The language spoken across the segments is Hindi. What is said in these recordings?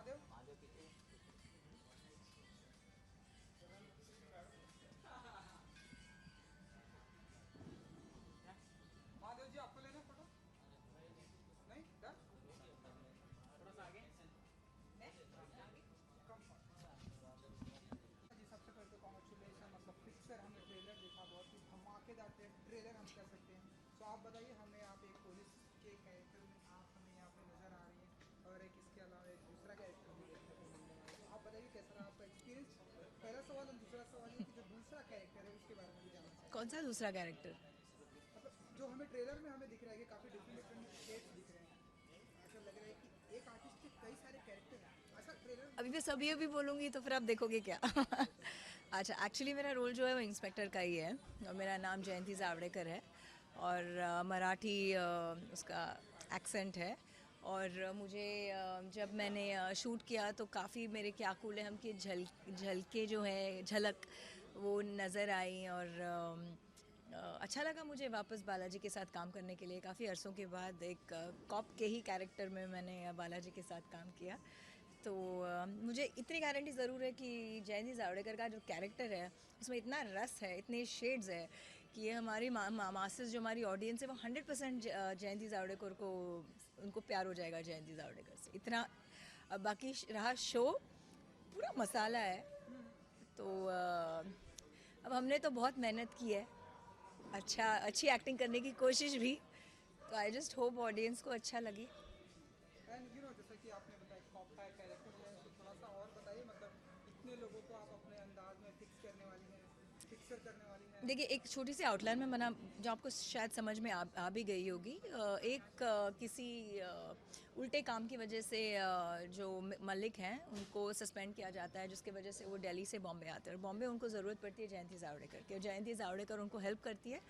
महादेव जी आपको लेना फोटो नहीं डन जी सबसे पहले तो कॉन्ग्रेचुलेसन मतलब फिक्सर हमने ट्रेलर देखा बहुत ही धमाकेदार ट्रेलर हम कह सकते हैं। तो आप बताइए हमें आप एक पुलिस के कैरेक्टर में आप हमें यहाँ पे नज़र आ रही हैं और एक इसके अलावा एक दूसरा कैरेक्टर भी देखने को मिलने वाला है। तो आप बताइए कैसा रहा आपका एक्सपीरियंस। पहला सवाल और दूसरा सवाल ये कि जो दूसरा कैरेक्टर है उसके बारे में भी जानना चाहिए। कौन सा दूसरा कैरेक्टर? मतलब जो हमें ट्रेलर में हमें दिख रहा है कि काफ़ी डिफरेंट डिफरेंट शेड्स दिख रहे हैं। ऐसा लग रहा है कि एक आर्टिस्ट के कई सारे कैरेक्टर हैं ऐसा ट्रेलर। अभी मैं सभी अभी बोलूँगी तो फिर आप देखोगे क्या? अच्छा, एक्चुअली मेरा रोल जो है वो इंस्पेक्टर का ही है और मेरा नाम जयंती जावड़ेकर है और मराठी उसका एक्सेंट है। और मुझे जब मैंने शूट किया तो काफ़ी मेरे क्या कूल है हम की झलके जो है झलक वो नज़र आई और अच्छा लगा मुझे वापस बालाजी के साथ काम करने के लिए। काफ़ी अरसों के बाद एक कॉप के ही कैरेक्टर में मैंने बालाजी के साथ काम किया। तो मुझे इतनी गारंटी ज़रूर है कि जयंती जावड़ेकर का जो कैरेक्टर है उसमें इतना रस है, इतने शेड्स है कि ये हमारी मासेस जो हमारी ऑडियंस है वो 100% जयंती जावड़ेकर को उनको प्यार हो जाएगा जयंती जावड़ेकर से इतना। बाकी रहा शो पूरा मसाला है। तो अब हमने तो बहुत मेहनत की है, अच्छी एक्टिंग करने की कोशिश भी। तो आई जस्ट होप ऑडियंस को अच्छा लगे। एंड जैसा कि आपने बताया कॉप का कैरेक्टर है तो थोड़ा सा और बताइए मतलब इतने लोगों को आप अपने अंदाज में फिक्स करने वाली हैं फिक्सर करने वाली हैं। देखिए, एक छोटी सी आउटलाइन में बना जो आपको शायद समझ में आ भी गई होगी। किसी उल्टे काम की वजह से जो मलिक हैं उनको सस्पेंड किया जाता है, जिसकी वजह से वो दिल्ली से बॉम्बे आते हैं और बॉम्बे उनको ज़रूरत पड़ती है जयंती जावड़ेकर की और जयंती जावड़ेकर उनको हेल्प करती है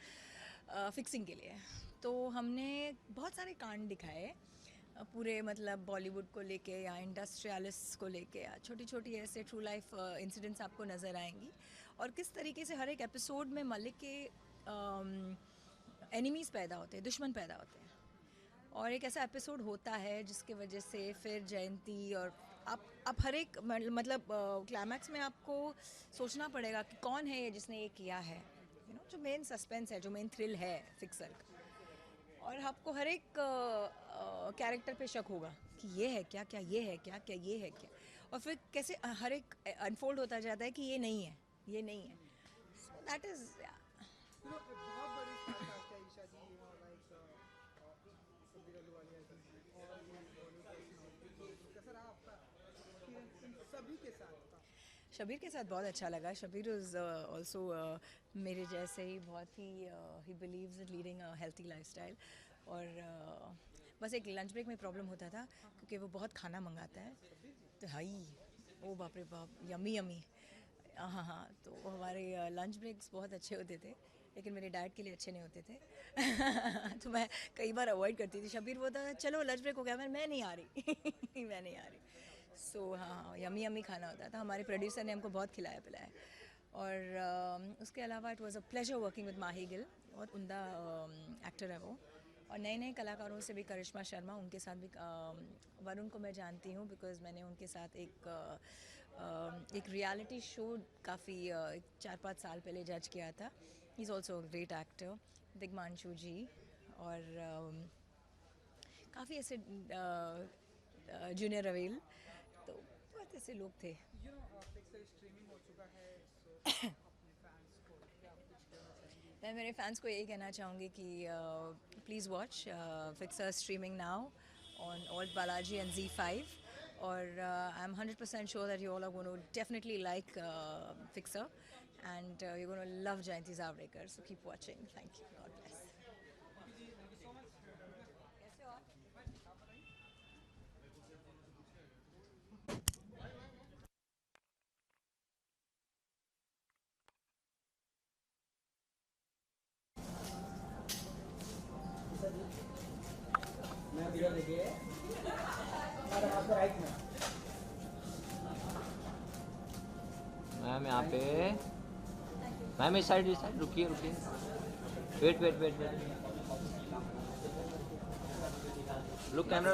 फिक्सिंग के लिए। तो हमने बहुत सारे कांड दिखाए पूरे मतलब बॉलीवुड को लेके या इंडस्ट्रियलिस्ट को लेके या छोटी छोटी ऐसे ट्रू लाइफ इंसिडेंट्स आपको नज़र आएंगी और किस तरीके से हर एक एपिसोड में मलिक के एनिमीज़ पैदा होते हैं, दुश्मन पैदा होते हैं और एक ऐसा एपिसोड होता है जिसके वजह से फिर जयंती और आप हर एक मतलब क्लाइमैक्स में आपको सोचना पड़ेगा कि कौन है ये जिसने ये किया है। जो मेन सस्पेंस है, जो मेन थ्रिल है फिक्सर का, और आपको हर एक कैरेक्टर पे शक होगा कि ये है क्या, क्या ये है क्या, क्या ये है क्या, और फिर कैसे हर एक अनफोल्ड होता जाता है कि ये नहीं है, ये नहीं है। सो दैट इज़ बहुत बड़ी स्टार कास्ट है ईशा जी लाइक शब्बीर अहलूवालिया जी और भी बॉलीवुड कैसा रहा आपका एक्सपीरियंस इन सभी के साथ का। शबीर के साथ बहुत अच्छा लगा। शबीर इज़ ऑल्सो मेरे जैसे ही बहुत he believes in leading a healthy lifestyle और बस एक लंच ब्रेक में प्रॉब्लम होता था क्योंकि वो बहुत खाना मंगाता है। तो हाई ओ बाप रे बाप, यमी यमी। हाँ हाँ, तो हमारे लंच ब्रेक्स बहुत अच्छे होते थे लेकिन मेरे डाइट के लिए अच्छे नहीं होते थे तो मैं कई बार अवॉइड करती थी। शबीर बोलता चलो लंच ब्रेक हो गया, मैं नहीं आ रही मैं नहीं आ रही। सो हाँ, यमी यमी खाना होता था। हमारे प्रोड्यूसर ने हमको बहुत खिलाया पिलाया और उसके अलावा it was a pleasure working with Mahi Gill. बहुत उम्दा एक्टर है वो। और नए नए कलाकारों से भी करिश्मा शर्मा, उनके साथ भी वरुण को मैं जानती हूँ बिकॉज़ मैंने उनके साथ एक रियलिटी शो काफ़ी 4-5 साल पहले जज किया था। He is also great actor. Digmanshu ji और काफ़ी ऐसे जूनियर रवेल, तो बहुत ऐसे लोग थे। पिक्सल स्ट्रीमिंग हो चुका है सो अपने फैंस को क्या आप कुछ कहना चाहेंगे। मैं मेरे फैंस को यही कहना चाहूँगी कि please watch fixer streaming now on Alt Balaji and Z5 और I'm 100% sure that you all are going to definitely like Fixer and you're going to love Jayanti Zavadekar, so keep watching. Thank you. God bless. मैं भैया देखिए राइट में मैम यहाँ पे मैम इस साइड रुकिए वेट लुक कैमरा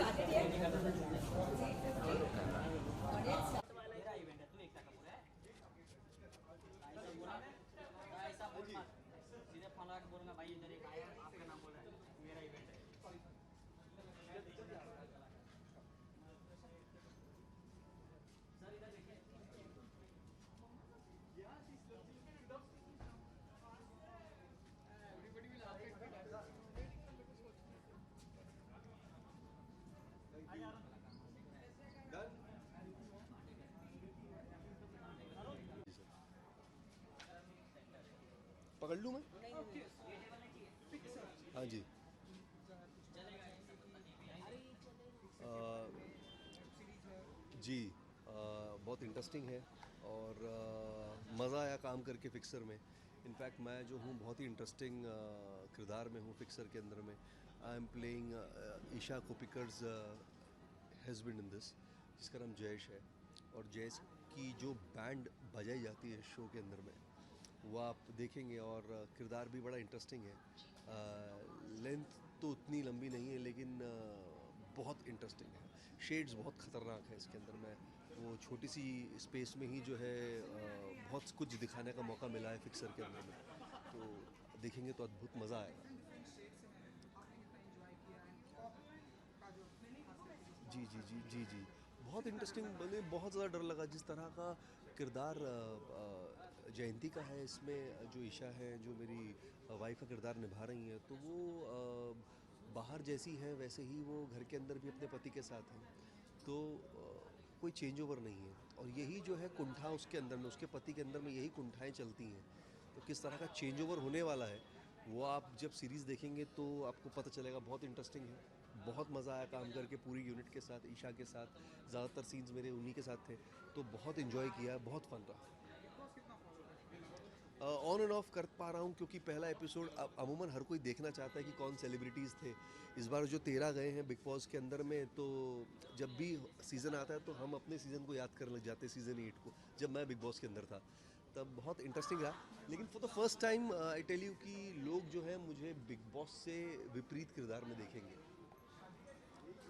पकड़ लूँ मैं? हाँ जी। जी, बहुत इंटरेस्टिंग है और मज़ा आया काम करके फिक्सर में। इनफैक्ट मैं जो हूँ बहुत ही इंटरेस्टिंग किरदार में हूँ फिक्सर के अंदर में। I am playing Isha Koppikar's husband in this, जिसका नाम जयेश है। और जयेश की जो बैंड बजाई जाती है शो के अंदर में, वो आप देखेंगे। और किरदार भी बड़ा इंटरेस्टिंग है। लेंथ तो उतनी लंबी नहीं है, लेकिन बहुत इंटरेस्टिंग है। शेड्स बहुत ख़तरनाक है इसके अंदर में। वो छोटी सी स्पेस में ही जो है बहुत कुछ दिखाने का मौका मिला है फिक्सर के अंदर में। तो देखेंगे तो अद्भुत मज़ा आएगा। जी जी जी जी जी, बहुत इंटरेस्टिंग बने। बहुत ज़्यादा डर लगा जिस तरह का किरदार जयंती का है इसमें। जो ईशा है, जो मेरी वाइफ का किरदार निभा रही हैं, तो वो बाहर जैसी हैं वैसे ही वो घर के अंदर भी अपने पति के साथ हैं। तो कोई चेंज ओवर नहीं है। और यही जो है कुंठा उसके अंदर में, उसके पति के अंदर में यही कुंठाएं चलती हैं। तो किस तरह का चेंज ओवर होने वाला है वो आप जब सीरीज़ देखेंगे तो आपको पता चलेगा। बहुत इंटरेस्टिंग है। बहुत मज़ा आया काम करके पूरी यूनिट के साथ, ईशा के साथ। ज़्यादातर सीन्स मेरे उन्हीं के साथ थे, तो बहुत इन्जॉय किया, बहुत फन रहा। ऑन एंड ऑफ कर पा रहा हूँ क्योंकि पहला एपिसोड अमूमन हर कोई देखना चाहता है कि कौन सेलिब्रिटीज़ थे। इस बार जो 13 गए हैं बिग बॉस के अंदर में, तो जब भी सीज़न आता है तो हम अपने सीज़न को याद करने लग जाते हैं, सीज़न 8 को, जब मैं बिग बॉस के अंदर था। तब बहुत इंटरेस्टिंग रहा। लेकिन for the first time I tell you कि लोग जो है मुझे बिग बॉस से विपरीत किरदार में देखेंगे,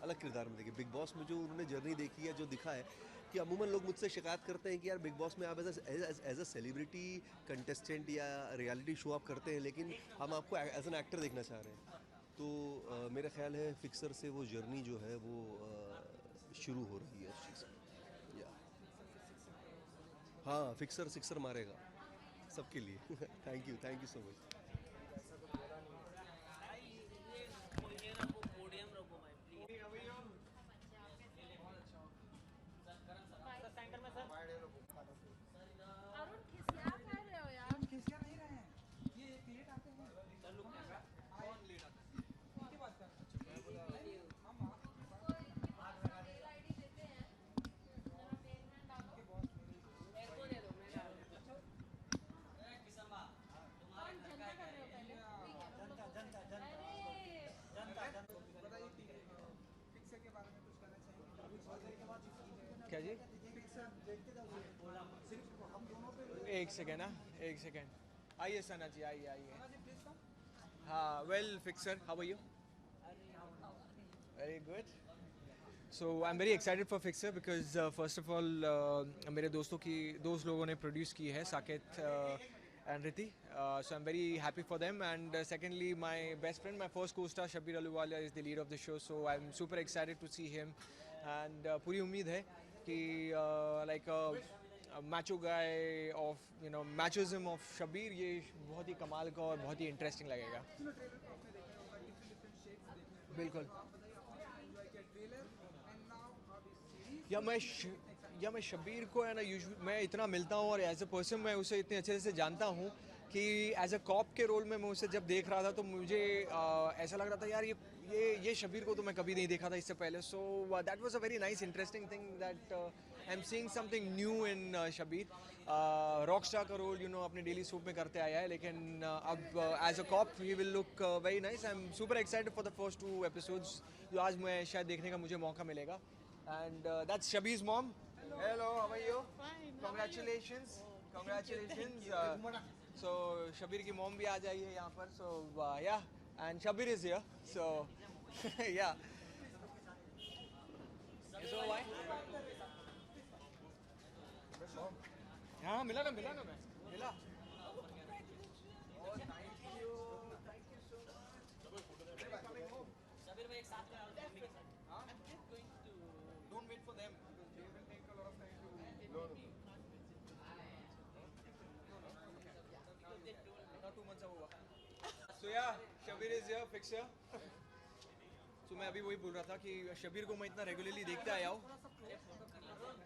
अलग किरदार में देखेंगे। बिग बॉस में जो उन्होंने जर्नी देखी है, जो दिखा है कि अमूमन लोग मुझसे शिकायत करते हैं कि यार बिग बॉस में आप एज अ सेलिब्रिटी कंटेस्टेंट या रियलिटी शो आप करते हैं, लेकिन हम आपको एज एन एक्टर देखना चाह रहे हैं। तो मेरा ख्याल है फिक्सर से वो जर्नी जो है वो शुरू हो रही है उस चीज़ की। या हाँ, फिक्सर सिक्सर मारेगा सबके लिए। Thank you so much. हम खिसिया नहीं रहे हैं, ये एक लेट आते हैं। कौन लेट आता है? इनकी बात कर। नहीं, हम आपकी बात कर रहे हैं। इनके बॉस बताइए कि पिक्चर के बारे में कुछ कहना चाहेंगे? क्या जी? पिक्चर देखते जाओ सिर्फ हम दोनों पे। एक सेकेंड, ना एक सेकेंड। आइए सना जी, आइए आइए। हाँ जी, प्लीज कम। हाँ, well Fixer, how are you? Very good. So I am very excited for Fixer because first of all मेरे दोस्त लोगों ने प्रोड्यूस की है, Saket and Riti. So I am very happy for them. And secondly my best friend, my first co star Shabbir Ahluwalia is the lead of the show. So I am super excited to see him. And पूरी उम्मीद है कि like macho guy of machoism of Shabbir, ये बहुत ही कमाल का और बहुत ही इंटरेस्टिंग लगेगा। ट्रेलर को आपने देखा होगा, डिफरेंट शेड्स देखने को। बिल्कुल। तो आप बताइए, आपने एंजॉय किया ट्रेलर एंड नाउ अब इस सीरीज या मैं शब्बीर को है ना, मैं इतना मिलता हूँ और एज अ पर्सन मैं उसे इतने अच्छे से जानता हूँ कि एज अ कॉप के रोल में मैं उसे जब देख रहा था तो मुझे ऐसा लग रहा था यार ये शब्बीर को तो मैं कभी नहीं देखा था इससे पहले। So that was a very nice interesting thing that I am seeing something new in Shabbir. Rockstar का रोल अपने डेली सूप में करते आया है, लेकिन अब as a cop he will look very nice. I am super excited for the first 2 episodes जो आज मैं शायद देखने का मुझे मौका मिलेगा। And that's Shabir's mom. Hello, how are you? Fine. Congratulations. Congratulations. So Shabir की mom भी आ जाइए यहाँ पर. So yeah, and Shabir is here. So yeah. So why? हाँ, मिला ना मैं. मिला. Don't wait for them because they will take a lot of time to. Not 2 months हुआ. So yeah, Shabir is here, fixer. तो मैं अभी वही बोल रहा था कि शबीर को मैं इतना रेगुलरली देखते आया हूँ,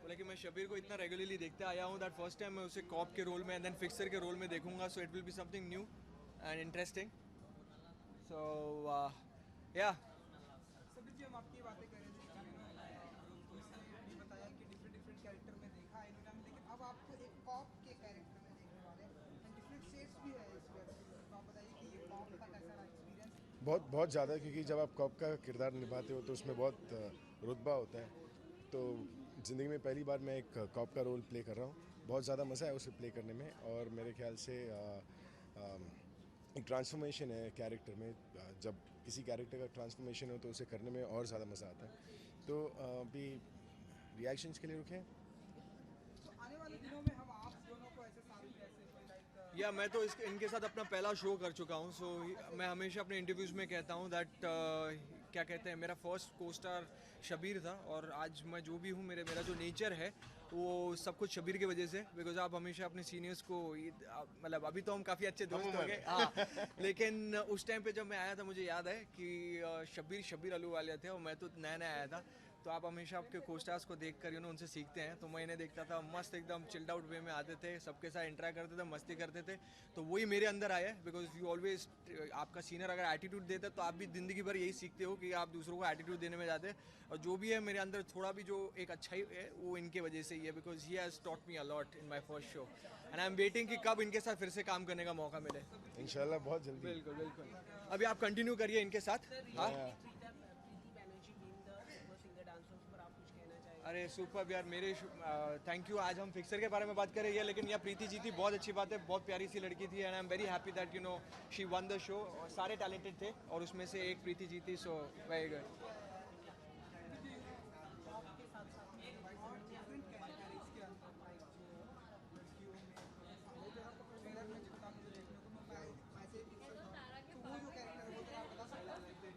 बोला कि मैं शबीर को इतना रेगुलरली देखते आया हूँ दैट फर्स्ट टाइम मैं उसे कॉप के रोल में एंड देन फिक्सर के रोल में देखूंगा, so it will be something new and interesting. So yeah सभी जी हम आपकी बातें कर रहे थे कि इसने भी बताया कि डिफरेंट डिफरेंट कैरेक्टर में देखा है इन्होंने, लेकिन अब आपको एक कॉप के कैरेक्टर में देखने वाले हैं एंड डिफरेंट शेड्स भी है इस वेब सीरीज में. तो आप बताइए कि ये कॉप का कैसा रहा एक्सपीरियंस. बहुत बहुत ज़्यादा, क्योंकि जब आप कॉप का किरदार निभाते हो तो उसमें बहुत रुतबा होता है. तो ज़िंदगी में पहली बार मैं एक कॉप का रोल प्ले कर रहा हूँ. बहुत ज़्यादा मज़ा है उसे प्ले करने में, और मेरे ख्याल से एक ट्रांसफॉर्मेशन है कैरेक्टर में. जब किसी कैरेक्टर का ट्रांसफॉर्मेशन हो तो उसे करने में और ज़्यादा मज़ा आता है. तो अभी रिएक्शंस के लिए रुके हैं. तो आने वाले दिनों में हम आप दोनों को ऐसे साथ में ऐसे कोई लाइक या मैं तो इनके साथ अपना पहला शो कर चुका हूँ. सो मैं हमेशा अपने इंटरव्यूज़ में कहता हूँ दैट क्या कहते हैं, मेरा फर्स्ट को स्टार शबीर था, और आज मैं जो भी हूँ मेरा जो नेचर है वो सब कुछ शबीर की वजह से. बिकॉज आप हमेशा अपने सीनियर्स को मतलब अभी तो हम काफ़ी अच्छे दोस्त हो गए, हाँ, लेकिन उस टाइम पे जब मैं आया था मुझे याद है कि शबीर अहलूवालिया थे और मैं तो नया नया आया था. तो आप हमेशा आपके कोस्टार्स को देख कर उनसे सीखते हैं. तो मैं इन्हें देखता था, मस्त एकदम चिल्ड आउट वे में आते थे, सबके साथ इंटरेक्ट करते थे, मस्ती करते थे. तो वही मेरे अंदर आया है. बिकॉज यू ऑलवेज, आपका सीनियर अगर एटीट्यूड देता है तो आप भी ज़िंदगी भर यही सीखते हो कि आप दूसरों को एटीट्यूड देने में जाते हैं. और जो भी है मेरे अंदर थोड़ा भी जो एक अच्छाई है वो इनके वजह से ही है. Because he has taught me a lot in my first show and I am waiting कि कब इनके साथ फिर से काम करने का मौका मिले. इंशाल्लाह बहुत जल्दी. बिल्कुल बिल्कुल. अभी आप कंटिन्यू करिए इनके साथ. हाँ, अरे सुपर यार, मेरे थैंक यू. आज हम फिक्सर के बारे में बात कर रहे हैं, लेकिन यह प्रीति जीती, बहुत अच्छी बात है. बहुत प्यारी सी लड़की थी and I am very happy that she one the show. सारे टैलेंटेड थे और उसमें से एक प्रीति जीती, सो वेरी गुड.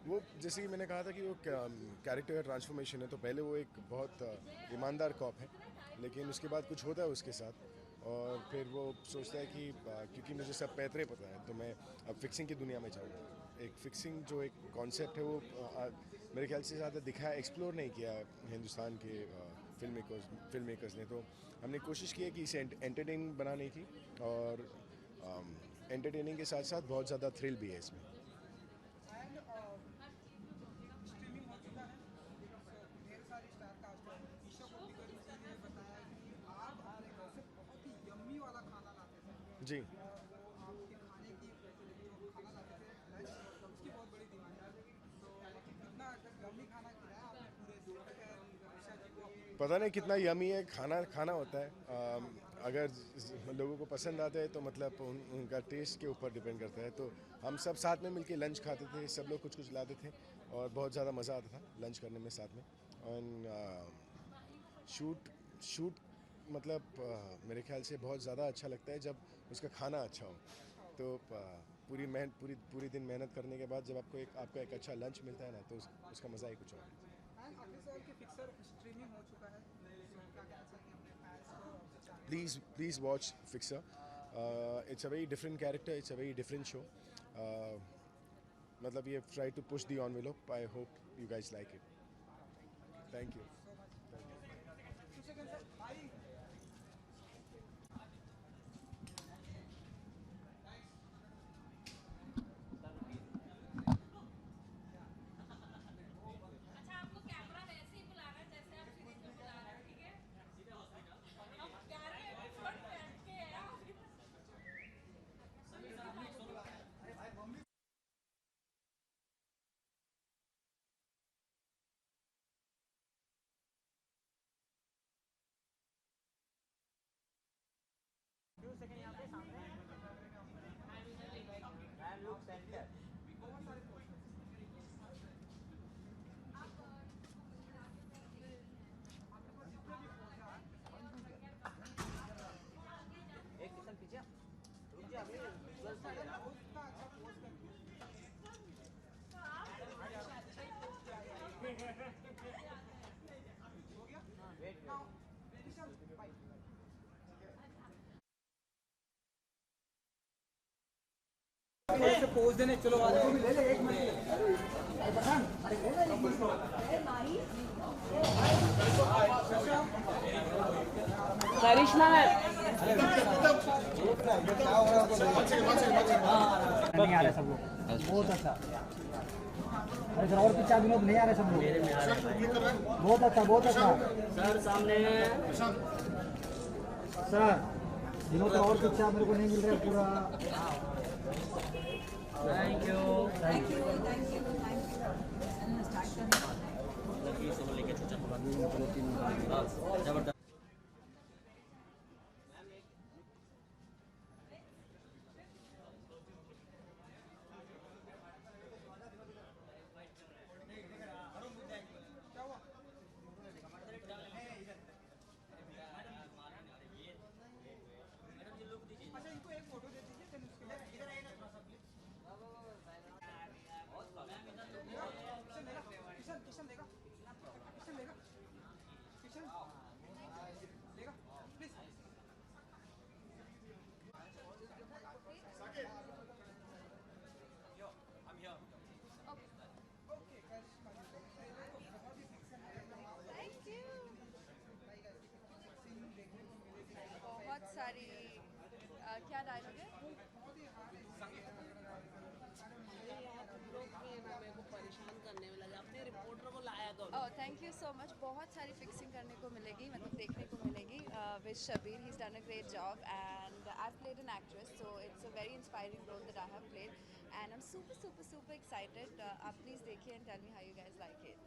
वो जैसे कि मैंने कहा था कि वो कैरेक्टर का ट्रांसफॉर्मेशन है. तो पहले वो एक बहुत ईमानदार कॉप है, लेकिन उसके बाद कुछ होता है उसके साथ, और फिर वो सोचता है कि क्योंकि मुझे सब पैतरे पता है तो मैं अब फिक्सिंग की दुनिया में जाऊँगा. एक फिक्सिंग जो एक कॉन्सेप्ट है वो मेरे ख्याल से ज़्यादा दिखाया, एक्सप्लोर नहीं किया हिंदुस्तान के फिल्म मेकर्स ने. तो हमने कोशिश की है कि इसे एंटरटेनिंग बनाने की, और एंटरटेनिंग के साथ साथ बहुत ज़्यादा थ्रिल भी है इसमें. एंड स्ट्रीमिंग हो चुका है, so ढेर सारी स्टार कास्ट है. ईशा कोप्पिकर जी ने बताया कि आप अपने घर से बहुत ही यम्मी वाला खाना लाते थे. जी. और वो आपके खाने की जो खाना लाते थे लंच, उसकी बहुत बड़ी डिमांड है. तो कितना यम्मी खाना खिलाया आपने पूरे दिन तक ईशा जी को अपनी. पता नहीं कितना यमी है खाना होता है. अगर लोगों को पसंद आता है तो मतलब उनका टेस्ट के ऊपर डिपेंड करता है. तो हम सब साथ में मिलके लंच खाते थे, सब लोग कुछ कुछ लाते थे, और बहुत ज़्यादा मज़ा आता था लंच करने में साथ में. और शूट मतलब मेरे ख्याल से बहुत ज़्यादा अच्छा लगता है जब उसका खाना अच्छा हो. तो पूरी दिन मेहनत करने के बाद जब आपको एक अच्छा लंच मिलता है ना, तो उसका मज़ा ही कुछ और है. एंड अगले साल के फिक्सर स्ट्रीमिंग हो चुका है, so क्या कहना चाहते हैं अपने फैंस को और अपने channel. Please watch Fixer. It's a very different character. It's a very different show. मतलब we have tried to push the envelope. I hope you guys like it. Thank you. 2 seconds sir. Bye. अच्छा, आपको कैमरा वैसे ही बुलाना है जैसे आप सीरीज में बुला रहे हो, ठीक है? हम कैमरे के फ्रंट बैठ के हैं. एक किसान पीछे रुक जा, अभी विजुअल्स ले लेना. उतना अच्छा पोस्ट करके हो गया. Wait Now, Vishal, bye. ऐसे पोज देने चलो वाले को भी ले ले एक मिनट अरे पठान अरे ले ले एक मिनट करिश्मा मैम नहीं आ रहे सब लोग बहुत अच्छा अरे सर और पीछे विनोद नहीं आ रहे सब लोग बहुत अच्छा सर सामने सर विनोद और पीछे मेरे को नहीं मिल रहा है पूरा thank you thank you thank you thank you start करना जबरदस्त अच्छा इनको एक फोटो दे दीजिए देन उसके बाद इधर आइए ना थोड़ा सा प्लीज किशन लेगा किशन लेगा प्लीज ओके करिश्मा बहुत ही फिक्सन है थैंक यू सीन देखने को मिलेगी बहुत सारी क्या डायलॉग है मेरे को परेशान करने में लगा अपने रिपोर्टर को लाया करो oh thank you so much बहुत सारी फिक्सिंग करने को मिलेगी मतलब देखने को मिलेगी with Shabir he is done a great job and I played an actress so it's a very inspiring role that I have played and I am super excited आप प्लीज़ देखिए and tell me how you guys like it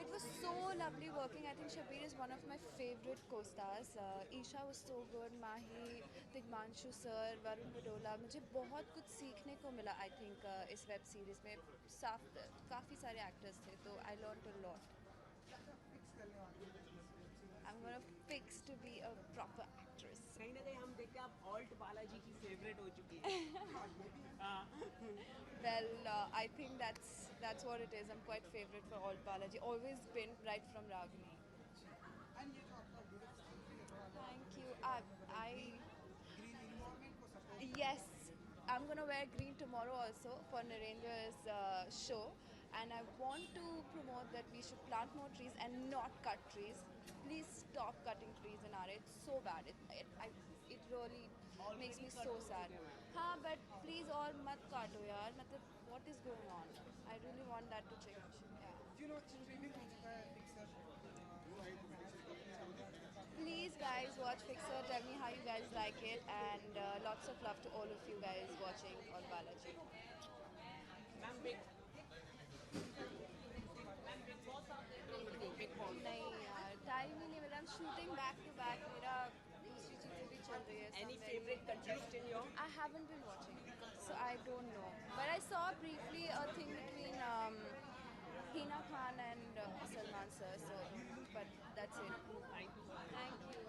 It was so lovely working. I think Shabir is one of my favorite co-stars. Isha was so good. Mahi, Digmanshu sir, Varun Vadola. मुझे बहुत कुछ सीखने को मिला. I think इस वेब सीरीज़ में काफ़ी सारे एक्टर्स थे तो I learned a lot. I'm gonna fix to be a proper actress. कहीं ना कहीं हम देख के आप ऑल्ट बालाजी की फेवरेट हो चुकी है Well, I think that's what it is. I'm quite favorite for Alt Balaji. Always been right from Ragini. And ये जो आपका beautiful Thank you. Yes, I'm gonna wear green tomorrow also for Narendra's show, and I want to promote that we should plant more trees and not cut trees. Please stop cutting trees in our. It's so bad. It really makes me so sad. हाँ, but please all मत काटो यार. मतलब what is going on? I really want that to change. Yeah. You know streaming हो चुका है picture Please guys watch Fixer. Tell me how you guys like it, and lots of love to all of you guys watching on Balaji. नहीं यार टाइम ही नहीं मिला. I'm shooting back to back. मेरा दूसरी चीज़ें भी चल रही है. Any favourite contestant your I haven't been watching, so I don't know. But I saw briefly a thing between Hina Khan and Salman sir. So, but that's it. Thank you.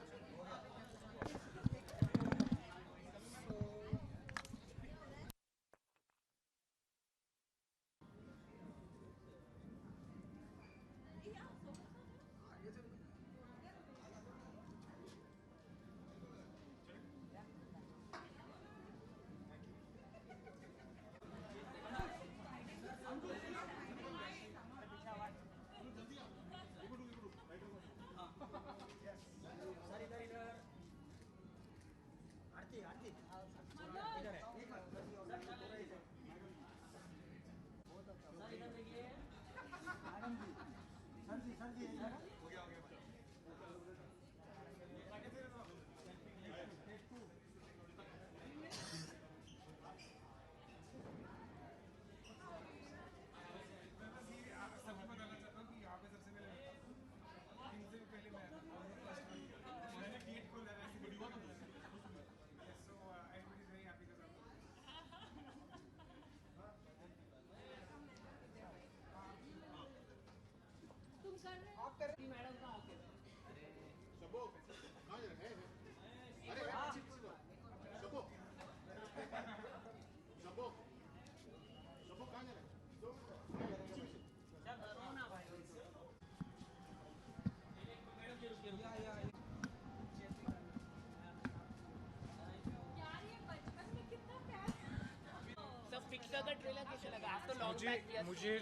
टिका का ट्रेलर कैसे लगा? आफ्टर लॉन्ग मुझे बैक वी मुझे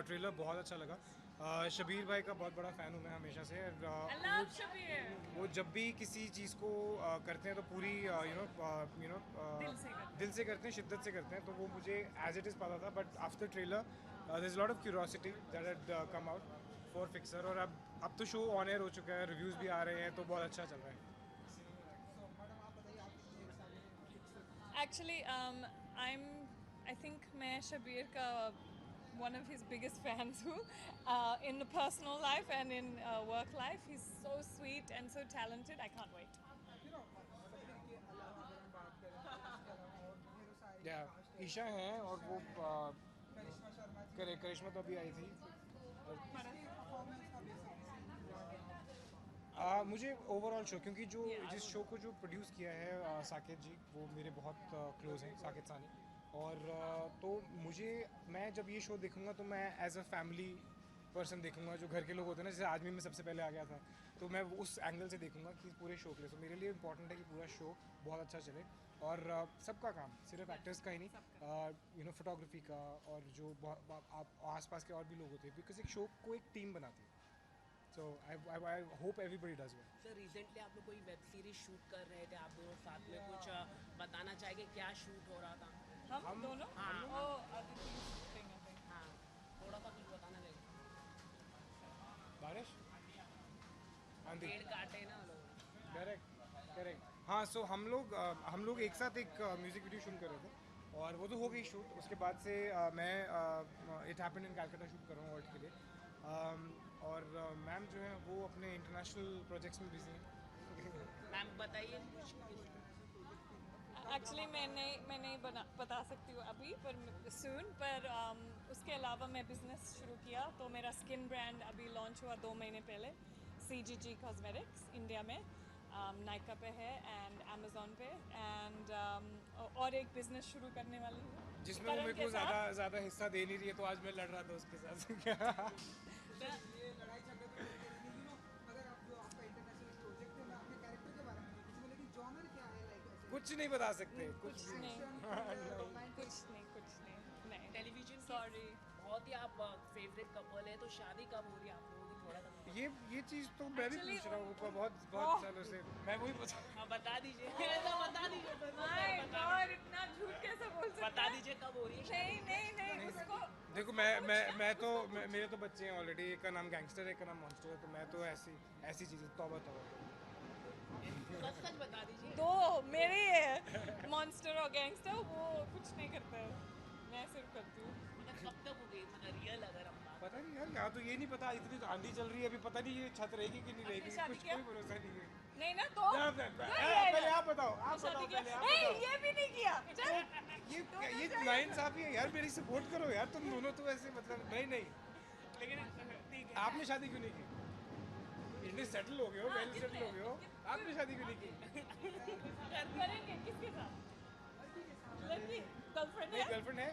ट्रेलर बहुत अच्छा लगा। शबीर भाई का बहुत बड़ा फ़ैन हूँ मैं हमेशा से। वो जब भी किसी चीज़ को करते हैं तो पूरी दिल से करते हैं, शिद्दत से करते हैं, तो वो मुझे एज इट इज़ पता था। But after trailer there is lot of curiosity that had come out for Fixer. और अब तो शो ऑन एयर हो चुका है, रिव्यूज़ भी आ रहे हैं, तो बहुत अच्छा चल रहा है। सो मैडम आप बताइए आप कितनी एक्साइटेड हैं? Actually, I think मैं शबीर का one of his biggest fans हूँ in the personal life and in work life. He's so sweet and so talented. I can't wait. Shabir के अलावा अगर हम बात करें तो इसके अलावा और ढेरों सारे या cast हैं। ईशा हैं और वो करिश्मा शर्मा जी करिश्मा तो अभी आई थी। इसकी परफॉर्मेंस का बेसिकली मुझे ओवरऑल शो, क्योंकि जो जिस शो को जो प्रोड्यूस किया है साकेत जी, वो मेरे बहुत क्लोज हैं, साकेत सानी। और तो मुझे, मैं जब ये शो देखूंगा तो मैं एज अ फैमिली पर्सन देखूंगा। जो घर के लोग होते हैं ना, जैसे आज भी मैं सबसे पहले आ गया था, तो मैं उस एंगल से देखूंगा कि पूरे शो के लिए। तो मेरे लिए इंपॉर्टेंट है कि पूरा शो बहुत अच्छा चले। और सबका काम, सिर्फ एक्टर्स का ही नहीं, फोटोग्राफी का, और जो आप आसपास के और भी लोग होते हैं, बिकॉज एक शो को एक टीम बनाती है। So I hope everybody does well. Sir recently आप लोग कोई वेब सीरीज शूट कर रहे थे, आप दोनों साथ में, कुछ बताना चाहेंगे क्या शूट हो रहा था? हम दोनों? हाँ। Oh, Aditi thing, I think. हाँ, थोड़ा सा कुछ बताना चाहिए। बारिश, आंधी, पेड़ काटे ना लोग। करेक्ट। हाँ, सो हम लोग एक साथ एक म्यूज़िक वीडियो शूट कर रहे थे, और वो तो हो गई शूट। उसके बाद से मैं it happened in Calcutta shoot कर रहा हूँ वर्ल्ड के लिए। और मैम जो है वो अपने इंटरनेशनल प्रोजेक्ट्स में बिजी हैं। मैम बताइए कुछ। Actually, मैं नहीं बता सकती हूँ अभी, पर soon। पर उसके अलावा मैं बिजनेस शुरू किया, तो मेरा स्किन ब्रांड अभी लॉन्च हुआ 2 महीने पहले, CGG Cosmetics इंडिया में। नाइका पे है एंड अमेजोन पे, एंड और एक बिजनेस शुरू करने वाली हूँ जिसमें वो करण मेरे के को साथ। ज़्यादा हिस्सा दे नहीं रही है, तो आज मैं लड़ रहा था उसके साथ। ये लड़ाई झगड़े तो होते रहेंगे, अगर आप जो आपका इंटरनेशनल प्रोजेक्ट है, मैं आपके कैरेक्टर के बारे में नहीं पूछूंगा, लेकिन जॉनर क्या है, लाइक ऐसे कुछ नहीं बता सकते, कुछ कुछ नहीं, रोमांटिक कुछ नहीं। Television Sorry। बहुत ही आप फेवरेट कपल है, तो शादी कब हो रही है आप लोगों की? थोड़ा सा ये चीज़ तो मैं भी Actually, पूछ रहा हूँ बहुत सालों से। मैं वही पूछ हाँ, बता दीजिए। ऐसा बता दीजिए सर, My God, इतना झूठ कैसे बोल सकते बता हैं? दीजिए कब हो रही है? नहीं, उसको देखो, मेरे तो बच्चे हैं ऑलरेडी। एक का नाम गैंगस्टर है, एक का नाम मॉन्स्टर है, तो मैं तो ऐसी चीज़ें तौबा। सच बता दीजिए। दो मेरे है, मॉन्स्टर और गैंगस्टर, वो कुछ नहीं करते हैं, मैं सिर्फ करती हूँ। मतलब कब तक हो गई, मतलब रियल अगर हम बात पता नहीं यार, यहाँ तो ये नहीं पता, इतनी तो आंधी चल रही है, अभी पता नहीं ये छत रहेगी कि नहीं रहेगी, शादी कुछ किया? कोई भरोसा नहीं है। नहीं ना, तो पहले आप बताओ, शादी किया? पहले आप बताओ। ये भी नहीं किया। चल। ये लाइन साफ है यार, मेरी सपोर्ट करो यार, तुम दोनों तो ऐसे, मतलब नहीं। लेकिन ठीक है। आपने शादी क्यों नहीं की? इंडिया सेटल हो गए हो, वेल सेटल हो गए हो, आपने शादी क्यों नहीं की? करेंगे किसके साथ? लड़की गर्लफ्रेंड है? गर्लफ्रेंड है,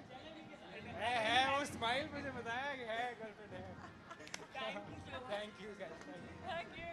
वो स्माइल मुझे बताया कि है, गर्लफ्रेंड है। Thank you so much. Thank you. Thank you।